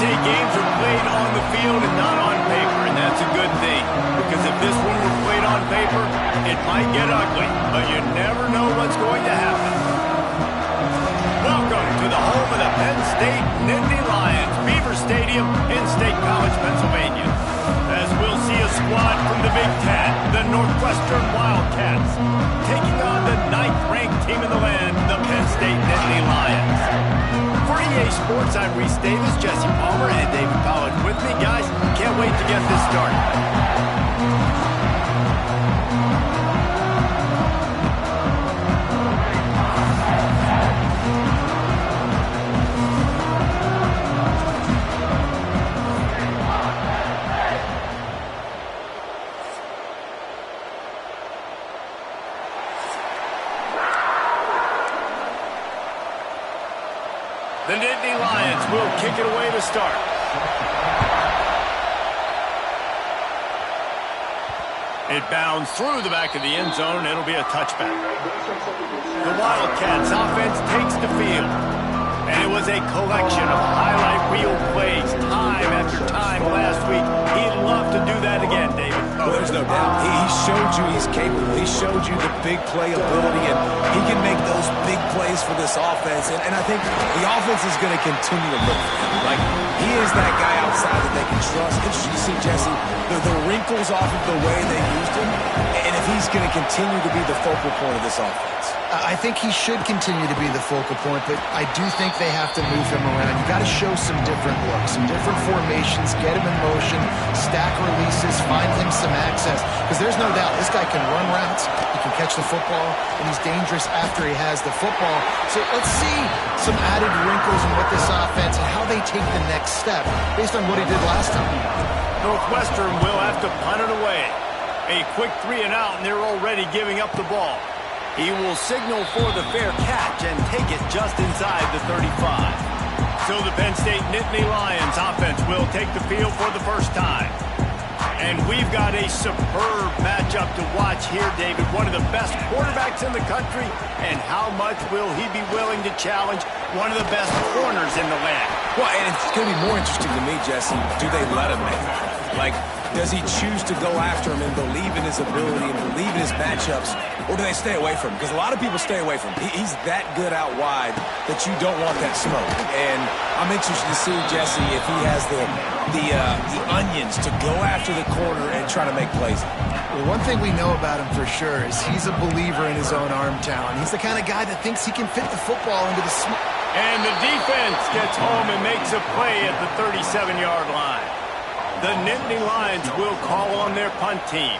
say games are played on the field and not on paper, and that's a good thing. Because if this one were played on paper, it might get ugly, but you never know what's going to happen. Welcome to the home of the Penn State Nittany Lions, Beaver Stadium in State College, Pennsylvania. As we'll see a squad from the Big Ten, the Northwestern Wildcats, taking on the 9th-ranked team in the land, the Penn State Nittany Lions. For EA Sports, I'm Reese Davis, Jesse Palmer, and David College with me. Guys, can't wait to get this started. The Nittany Lions will kick it away to start. It bounds through the back of the end zone. It'll be a touchback. The Wildcats offense takes the field. And it was a collection of highlight reel plays time after time last week. He'd love to do that again, David. Oh, there's no doubt. He showed you he's capable. He showed you the big play ability, and he can make those big plays for this offense. And I think the offense is going to continue to look for him. Like, he is that guy outside that they can trust. Interesting to see, Jesse, the wrinkles off of the way they used him, and if he's going to continue to be the focal point of this offense. I think he should continue to be the focal point, but I do think they have to move him around. You got to show some different looks, some different formations, get him in motion, stack releases, find him some access. Because there's no doubt this guy can run routes, he can catch the football, and he's dangerous after he has the football. So let's see some added wrinkles in what this offense and how they take the next step based on what he did last time. Northwestern will have to punt it away. A quick 3 and out, and they're already giving up the ball. He will signal for the fair catch and take it just inside the 35. So the Penn State Nittany Lions offense will take the field for the first time. And we've got a superb matchup to watch here, David. One of the best quarterbacks in the country. And how much will he be willing to challenge one of the best corners in the land? Well, and it's going to be more interesting to me, Jesse, do they let him make it? Like, does he choose to go after him and believe in his ability and believe in his matchups, or do they stay away from him? Because a lot of people stay away from him. He's that good out wide that you don't want that smoke. And I'm interested to see, Jesse, if he has the onions to go after the corner and try to make plays. Well, one thing we know about him for sure is he's a believer in his own arm talent. He's the kind of guy that thinks he can fit the football into the smoke. And the defense gets home and makes a play at the 37-yard line. The Nittany Lions will call on their punt team.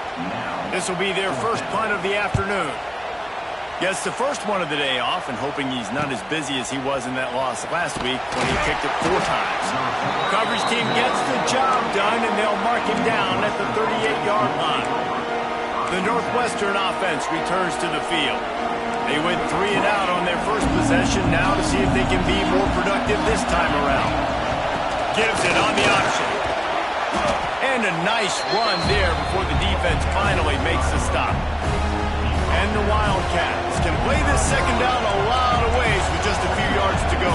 This will be their first punt of the afternoon. Gets the first one of the day off, and hoping he's not as busy as he was in that loss last week when he kicked it 4 times. Coverage team gets the job done, and they'll mark him down at the 38-yard line. The Northwestern offense returns to the field. They went 3 and out on their first possession, now to see if they can be more productive this time around. Gives it on the option. And a nice run there before the defense finally makes the stop. And the Wildcats can play this second down a lot of ways with just a few yards to go.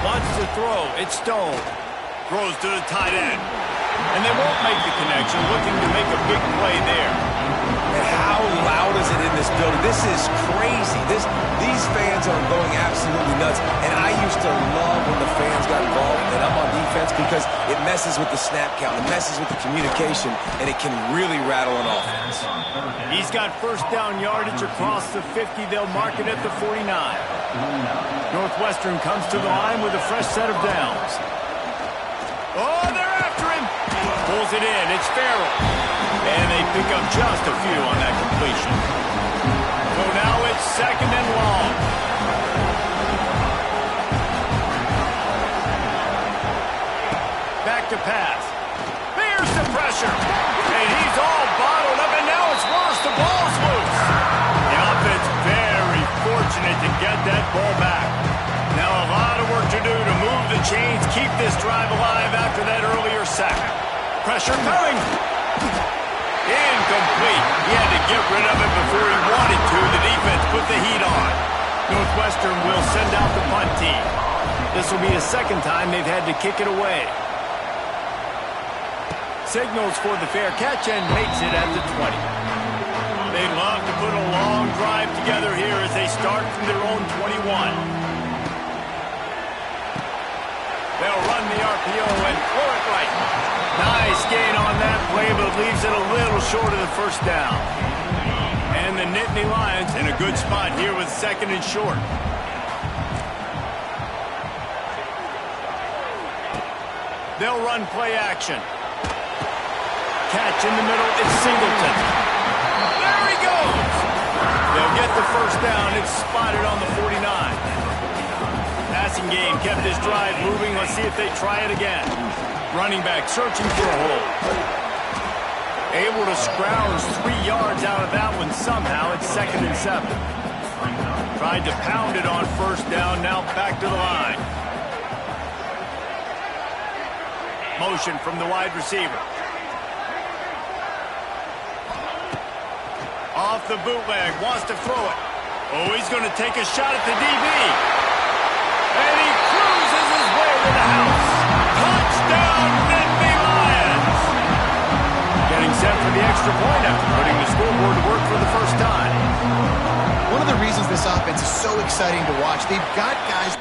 Wants to throw. It's Stone. Throws to the tight end. And they won't make the connection, looking to make a big play there. And how loud is it in this building? This is crazy. These fans are going absolutely nuts. And I used to love when the fans got involved and I'm on defense because it messes with the snap count. It messes with the communication, and it can really rattle an offense. He's got first down yardage across the 50. They'll mark it at the 49. Northwestern comes to the line with a fresh set of downs. Oh, they're after him. Pulls it in. It's Farrell. And they pick up just a few on that completion. So now it's second and long. Back to pass. There's the pressure. And he's all bottled up, and now it's worse. The ball's loose. The offense very fortunate to get that ball back. Now a lot of work to do to move the chains, keep this drive alive after that earlier sack. Pressure coming. Incomplete. He had to get rid of it before he wanted to. The defense put the heat on. Northwestern will send out the punt team. This will be the second time they've had to kick it away. Signals for the fair catch and makes it at the 20. They love to put a long drive together here as they start from their own 21. They'll run the RPO and throw it right. Nice gain on that play, but leaves it a little short of the first down. And the Nittany Lions in a good spot here with second and short. They'll run play action. Catch in the middle, it's Singleton. There he goes! They'll get the first down. It's spotted on the 49. Passing game kept this drive moving. Let's see if they try it again. Running back searching for a hole. Able to scrounge 3 yards out of that one somehow. It's 2nd and 7. Tried to pound it on first down. Now back to the line. Motion from the wide receiver. Off the bootleg, wants to throw it. Oh, he's going to take a shot at the DB. And he cruises his way to the house. Touchdown, Nittany Lions! Getting set for the extra point after putting the scoreboard to work for the first time. One of the reasons this offense is so exciting to watch, they've got guys...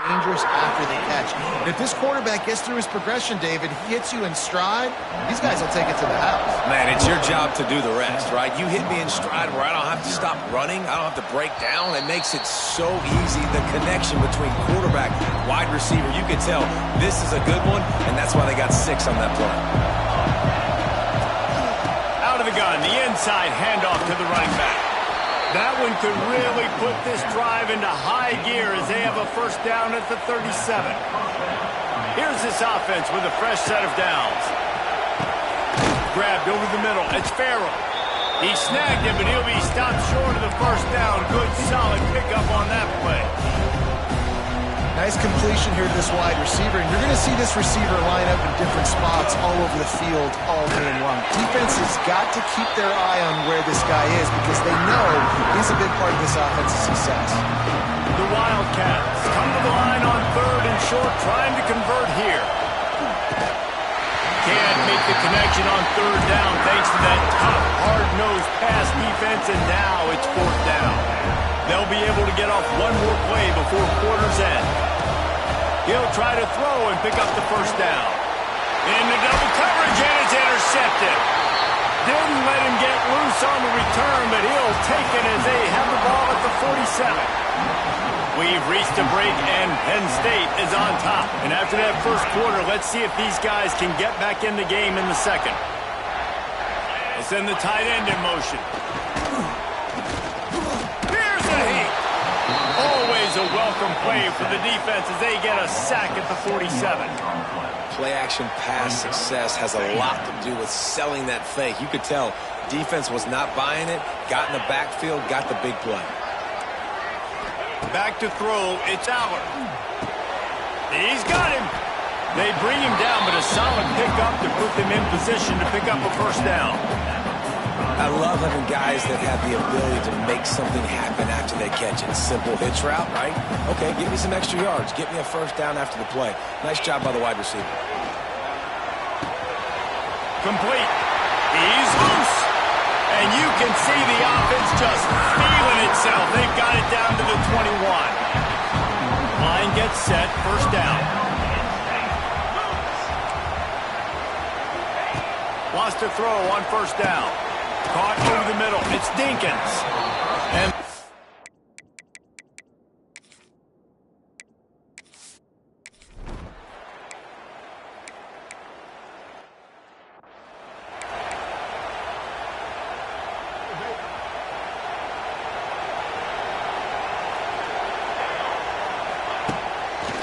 dangerous after the catch. And if this quarterback gets through his progression, David, he hits you in stride, these guys will take it to the house. Man, it's your job to do the rest, right? You hit me in stride where I don't have to stop running. I don't have to break down. It makes it so easy. The connection between quarterback, wide receiver, you can tell this is a good one, and that's why they got 6 on that play. Out of the gun, the inside handoff to the running back. That one could really put this drive into high gear as they have a first down at the 37. Here's this offense with a fresh set of downs. Grabbed over the middle. It's Farrell. He snagged him, but he'll be stopped short of the first down. Good, solid pickup on that play. Nice completion here to this wide receiver, and you're going to see this receiver line up in different spots all over the field all day long. Defense has got to keep their eye on where this guy is because they know he's a big part of this offense's success. The Wildcats come to the line on 3rd and short, trying to convert here. Can't make the connection on 3rd down thanks to that tough, hard-nosed pass defense, and now it's 4th down. They'll be able to get off one more play before quarter's end. He'll try to throw and pick up the first down. Into double coverage, and it's intercepted. Didn't let him get loose on the return, but he'll take it as they have the ball at the 47. We've reached a break, and Penn State is on top. And after that first quarter, let's see if these guys can get back in the game in the second. They'll send the tight end in motion. Always a welcome play for the defense as they get a sack at the 47. Play-action pass success has a lot to do with selling that fake. You could tell defense was not buying it, got in the backfield, got the big play. Back to throw, it's Aller. He's got him. They bring him down, but a solid pickup to put them in position to pick up a first down. I love having guys that have the ability to make something happen after they catch it. Simple hitch route, right? Okay, give me some extra yards. Get me a first down after the play. Nice job by the wide receiver. Complete. He's loose. And you can see the offense just feeling itself. They've got it down to the 21. Line gets set, first down. Wants to throw on first down. Caught over the middle. It's Dinkins. And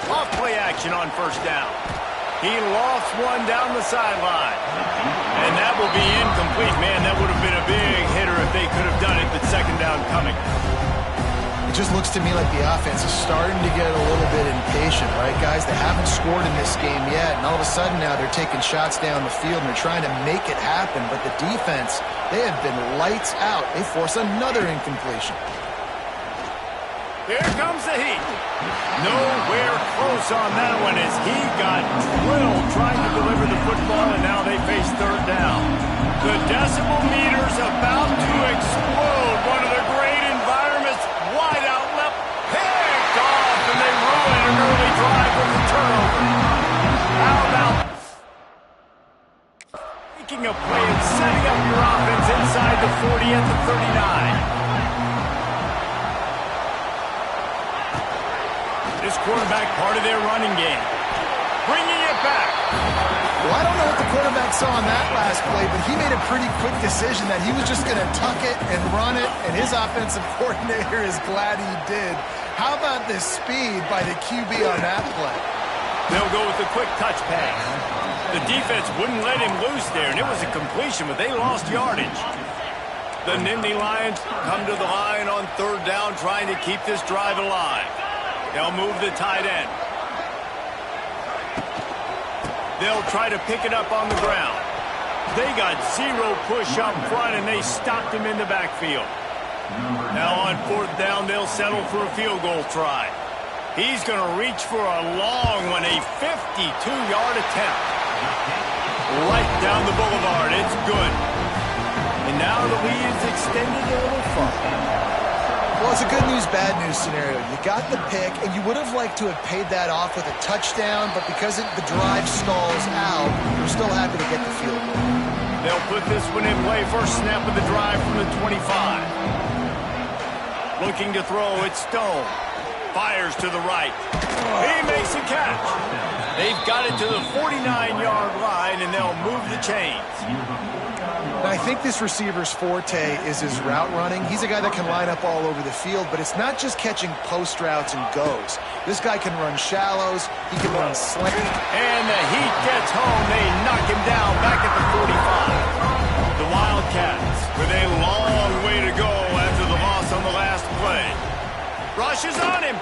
off play action on first down. He lost one down the sideline. And that will be incomplete. Man, that would have been a big hitter if they could have done it, but second down coming. It just looks to me like the offense is starting to get a little bit impatient, right, guys? They haven't scored in this game yet, and all of a sudden now they're taking shots down the field and they're trying to make it happen. But the defense, they have been lights out. They force another incompletion. Here comes the heat. Nowhere close on that one as he got drilled trying to deliver the football, and now they face third down. The decibel meter's about to explode. One of the great environments, wide out left, picked off, and they ruin an early drive with a turnover. How about making a play and setting up your offense inside the 40 at the 39? This quarterback part of their running game. Bringing it back. Well, I don't know what the quarterback saw on that last play, but he made a pretty quick decision that he was just going to tuck it and run it, and his offensive coordinator is glad he did. How about the speed by the QB on that play? They'll go with a quick touch pass. The defense wouldn't let him loose there, and it was a completion, but they lost yardage. The Nittany Lions come to the line on third down, trying to keep this drive alive. They'll move the tight end. They'll try to pick it up on the ground. They got zero push up front, and they stopped him in the backfield. Now on fourth down, they'll settle for a field goal try. He's going to reach for a long one, a 52-yard attempt. Right down the boulevard. It's good. And now the lead is extended a little further. Well, it's a good news, bad news scenario. You got the pick, and you would have liked to have paid that off with a touchdown, but because the drive stalls out, you're still happy to get the field goal. They'll put this one in play. First snap of the drive from the 25. Looking to throw, it's Stone. Fires to the right. He makes a catch. They've got it to the 49-yard line, and they'll move the chains. Now, I think this receiver's forte is his route running. He's a guy that can line up all over the field, but it's not just catching post routes and goes. This guy can run shallows. He can run slant. And the heat gets home. They knock him down back at the 45. The Wildcats with a long way to go after the loss on the last play. Rushes on him.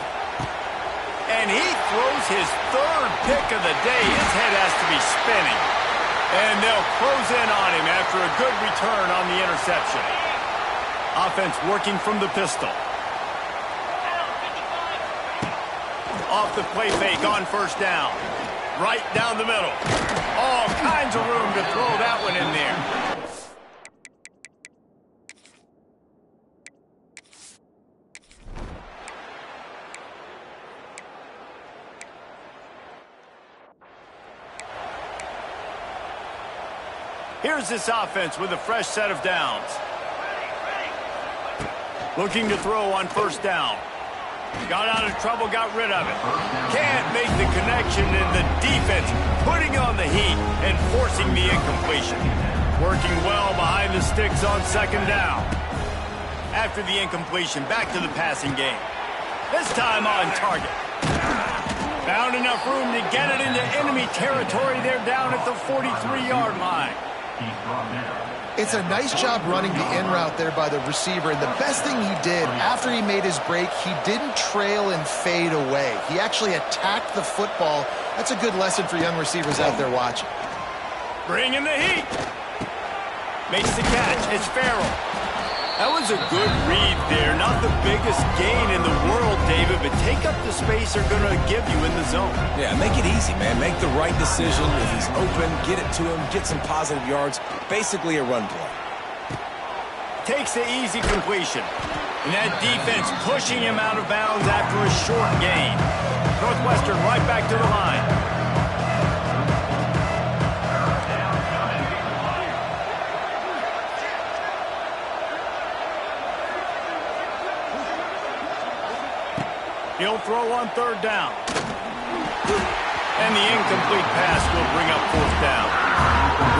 And he throws his third pick of the day. His head has to be spinning. And they'll close in on him after a good return on the interception. Offense working from the pistol. Off the play fake on first down. Right down the middle. All kinds of room to throw that one in there. Here's this offense with a fresh set of downs. Looking to throw on first down. Got out of trouble, got rid of it. Can't make the connection, and the defense putting on the heat and forcing the incompletion. Working well behind the sticks on second down. After the incompletion, back to the passing game. This time on target. Found enough room to get it into enemy territory. They're down at the 43-yard line. It's a nice job running the in route there by the receiver, and the best thing he did after he made his break, he didn't trail and fade away. He actually attacked the football. That's a good lesson for young receivers out there watching. Bring in the heat. Makes the catch. It's Farrell. That was a good read there. Not the biggest gain in the world, David, but take up the space they're going to give you in the zone. Yeah, make it easy, man. Make the right decision. If he's open, get it to him, get some positive yards. Basically a run play. Takes the easy completion. And that defense pushing him out of bounds after a short gain. Northwestern right back to the line. He'll throw on third down. And the incomplete pass will bring up fourth down.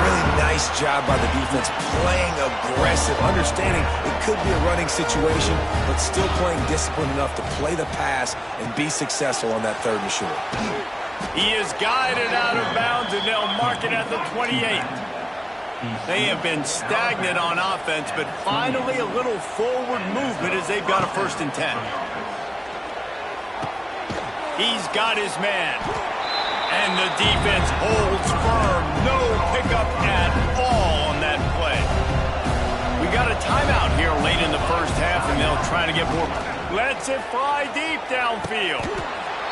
Really nice job by the defense, playing aggressive, understanding it could be a running situation, but still playing disciplined enough to play the pass and be successful on that third and short. He is guided out of bounds, and they'll mark it at the 28. They have been stagnant on offense, but finally a little forward movement as they've got a 1st and 10. He's got his man. And the defense holds firm. No pickup at all on that play. We got a timeout here late in the first half, and they'll try to get more. Lets it fly deep downfield.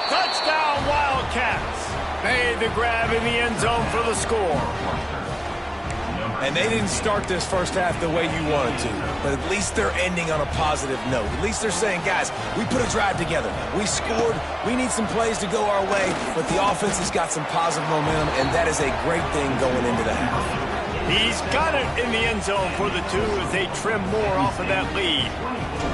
Touchdown, Wildcats. Made the grab in the end zone for the score. And they didn't start this first half the way you wanted to, but at least they're ending on a positive note. At least they're saying, guys, we put a drive together. We scored. We need some plays to go our way, but the offense has got some positive momentum, and that is a great thing going into the half. He's got it in the end zone for the 2 as they trim more off of that lead.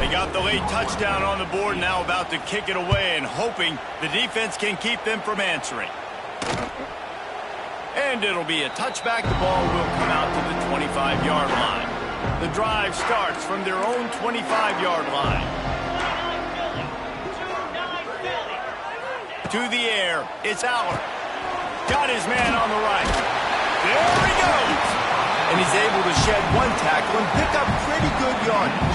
They got the late touchdown on the board, now about to kick it away and hoping the defense can keep them from answering. And it'll be a touchback. The ball will come out to the 25-yard line. The drive starts from their own 25-yard line. To the air, it's Aller. Got his man on the right. There he goes. And he's able to shed one tackle and pick up pretty good yardage.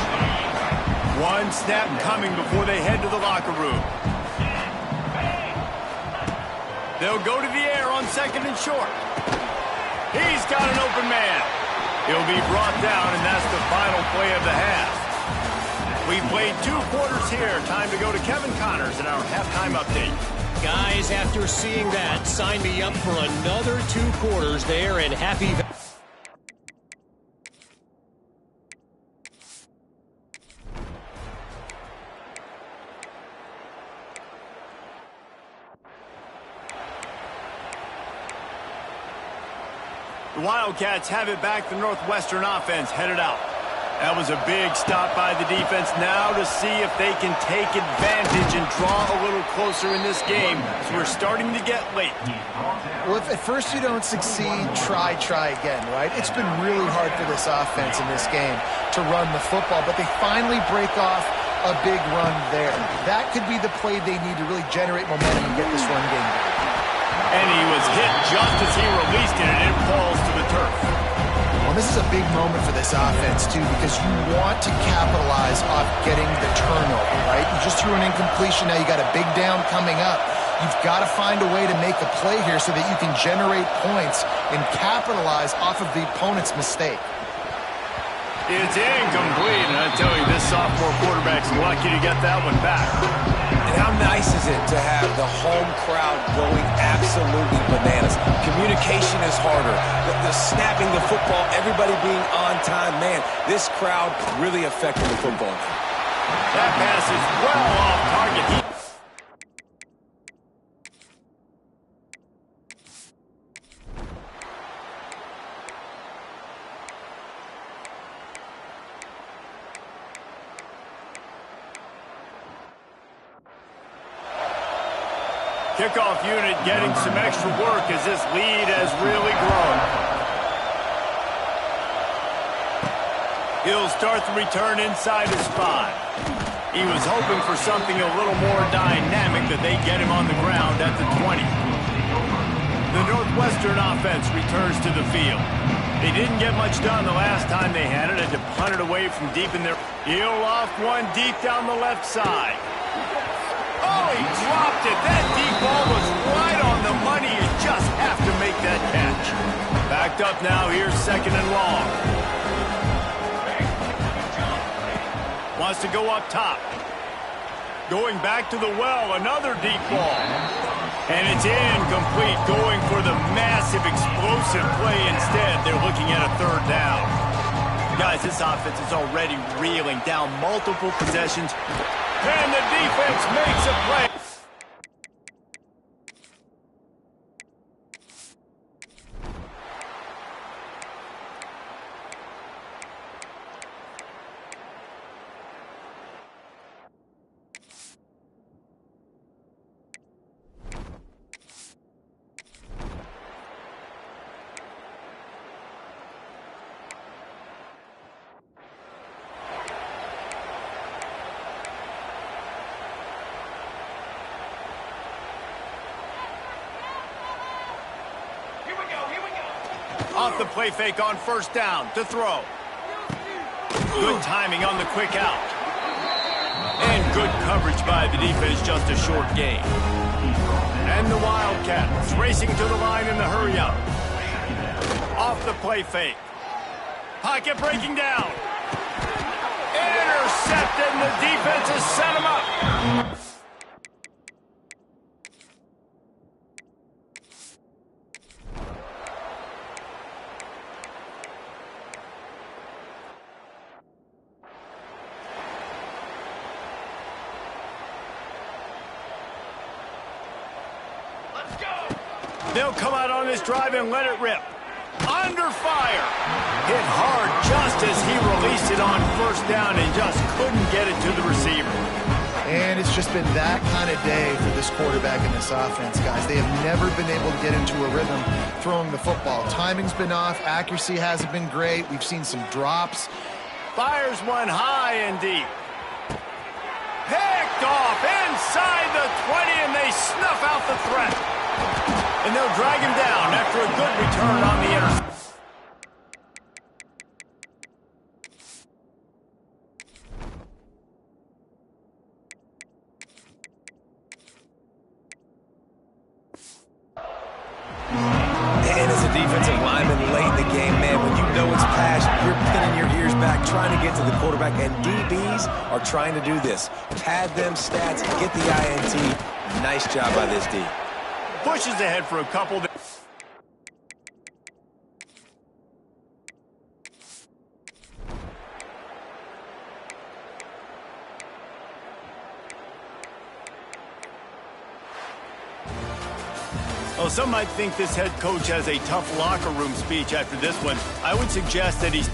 One snap coming before they head to the locker room. They'll go to the air on 2nd and short. He's got an open man. He'll be brought down, and that's the final play of the half. We've played 2 quarters here. Time to go to Kevin Connors in our halftime update. Guys, after seeing that, sign me up for another 2 quarters there, and happy... The Wildcats have it back. The Northwestern offense headed out. That was a big stop by the defense. Now to see if they can take advantage and draw a little closer in this game. So we're starting to get late. Well, if at first you don't succeed, try again, right? It's been really hard for this offense in this game to run the football, but they finally break off a big run there. That could be the play they need to really generate momentum and get this run game going. And he was hit just as he released it, and it falls to the turf. Well, this is a big moment for this offense, too, because you want to capitalize off getting the turnover, right? You just threw an incompletion. Now you got a big down coming up. You've got to find a way to make a play here so that you can generate points and capitalize off of the opponent's mistake. It's incomplete, and I tell you, this sophomore quarterback's lucky to get that one back. And how nice is it to have the home crowd going absolutely bananas? Communication is harder. The snapping the football, everybody being on time. Man, this crowd really affecting the football. That pass is well off target. Kickoff unit getting some extra work as this lead has really grown. He'll start the return inside his 5. He was hoping for something a little more dynamic, that they get him on the ground at the 20. The Northwestern offense returns to the field. They didn't get much done the last time they had it, had to punt it away from deep in their... He'll loft one deep down the left side. Oh, he dropped it. That deep ball was right on the money. You just have to make that catch. Backed up now. Here's 2nd and long. Wants to go up top. Going back to the well. Another deep ball. And it's incomplete. Going for the massive explosive play instead. They're looking at a 3rd down. Guys, this offense is already reeling down multiple possessions. And the defense makes a play. Off the play fake on first down to throw. Good timing on the quick out. And good coverage by the defense, just a short gain. And the Wildcats racing to the line in the hurry up. Off the play fake. Pocket breaking down. Intercepted, and the defense has set him up. They'll come out on this drive and let it rip. Under fire. Hit hard just as he released it on first down and just couldn't get it to the receiver. And it's just been that kind of day for this quarterback and this offense, guys. They have never been able to get into a rhythm throwing the football. Timing's been off. Accuracy hasn't been great. We've seen some drops. Fires one high and deep. Picked off inside the 20, and they snuff out the threat. And they'll drag him down after a good return on the interception. And as a defensive lineman late in the game, man, when you know it's pass, you're pinning your ears back, trying to get to the quarterback, and DBs are trying to do this. Pad them stats, get the INT. Nice job by this D. Pushes ahead for a couple. Well, some might think this head coach has a tough locker room speech after this one. I would suggest that he's